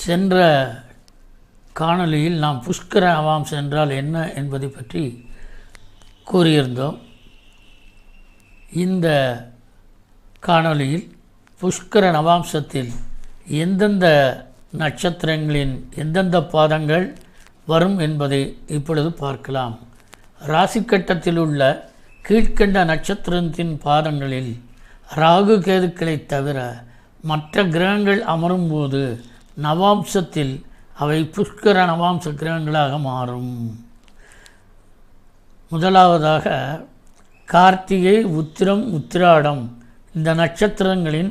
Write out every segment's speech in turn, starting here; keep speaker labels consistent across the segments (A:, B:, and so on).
A: சென்ற காணொளியில் நாம் புஷ்கர நவாம்சம் என்றால் என்ன என்பதை பற்றி கூறியிருந்தோம். இந்த காணொளியில் புஷ்கர நவாம்சத்தில் எந்தெந்த நட்சத்திரங்களின் எந்தெந்த பாதங்கள் வரும் என்பதை இப்பொழுது பார்க்கலாம். ராசிக்கட்டத்தில் உள்ள கீழ்க்கண்ட நட்சத்திரத்தின் பாதங்களில் ராகு கேதுக்களை தவிர மற்ற கிரகங்கள் அமரும்போது நவாம்சத்தில் அவை புஷ்கர நவாம்ச கிரகங்களாக மாறும். முதலாவதாக கார்த்திகை, உத்திரம், உத்திராடம் இந்த நட்சத்திரங்களின்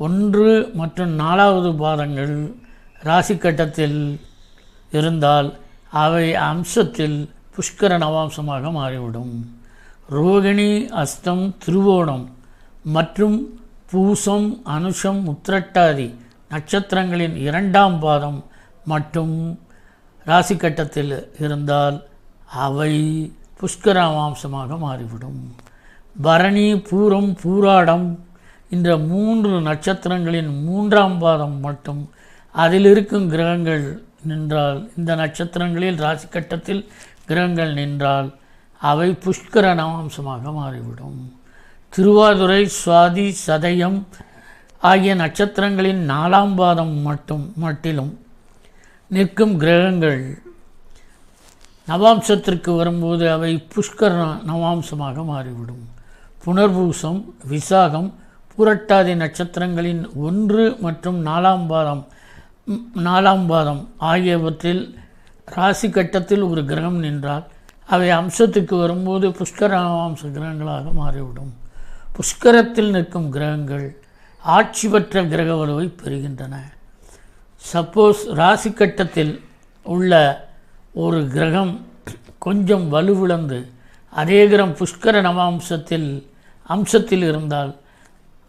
A: 1 மற்றும் 4வது பாதங்கள் ராசி கட்டத்தில் இருந்தால் அவை அம்சத்தில் புஷ்கர நவாம்சமாக மாறிவிடும். ரோகிணி, அஸ்தம், திருவோணம் மற்றும் பூசம், அனுஷம், உத்திரட்டாதி நட்சத்திரங்களின் 2ஆம் பாதம் மற்றும் ராசி கட்டத்தில் இருந்தால் அவை புஷ்கர நவாம்சமாக மாறிவிடும். பரணி, பூரம், பூராடம் இந்த 3 நட்சத்திரங்களின் 3ஆம் பாதம் மட்டும் அதில் இருக்கும் கிரகங்கள் நின்றால், இந்த நட்சத்திரங்களில் ராசி கட்டத்தில் கிரகங்கள் நின்றால் அவை புஷ்கர நவாம்சமாக மாறிவிடும். திருவாதுரை, சுவாதி, சதயம் ஆகிய நட்சத்திரங்களின் 4ஆம் பாதம் மட்டிலும் நிற்கும் கிரகங்கள் நவாம்சத்திற்கு வரும்போது அவை புஷ்கர நவாம்சமாக மாறிவிடும். புனர்பூசம், விசாகம், பூரட்டாதி நட்சத்திரங்களின் 1 மற்றும் 4ஆம் பாதம் ஆகியவற்றில் ராசி கட்டத்தில் ஒரு கிரகம் நின்றால் அவை அம்சத்துக்கு வரும்போது புஷ்கர நவாம்ச கிரகங்களாக மாறிவிடும். புஷ்கரத்தில் நிற்கும் கிரகங்கள் ஆட்சி பெற்ற கிரக வலுவை பெறுகின்றன. சப்போஸ் ராசி கட்டத்தில் உள்ள ஒரு கிரகம் கொஞ்சம் வலுவிழந்து அதே கிரகம் புஷ்கர அம்சத்தில் இருந்தால்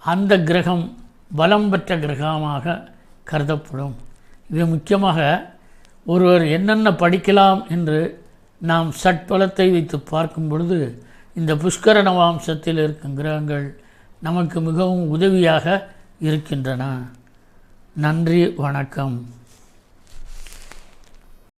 A: அந்த கிரகம் பலம் பெற்ற கிரகமாக கருதப்படும். இது முக்கியமாக ஒருவர் என்னென்ன படிக்கலாம் என்று நாம் சட்பலத்தை வைத்து பார்க்கும் பொழுது இந்த புஷ்கர நவாம்சத்தில் இருக்கும் கிரகங்கள் நமக்கு மிகவும் உதவியாக இருக்கின்றன. நன்றி, வணக்கம்.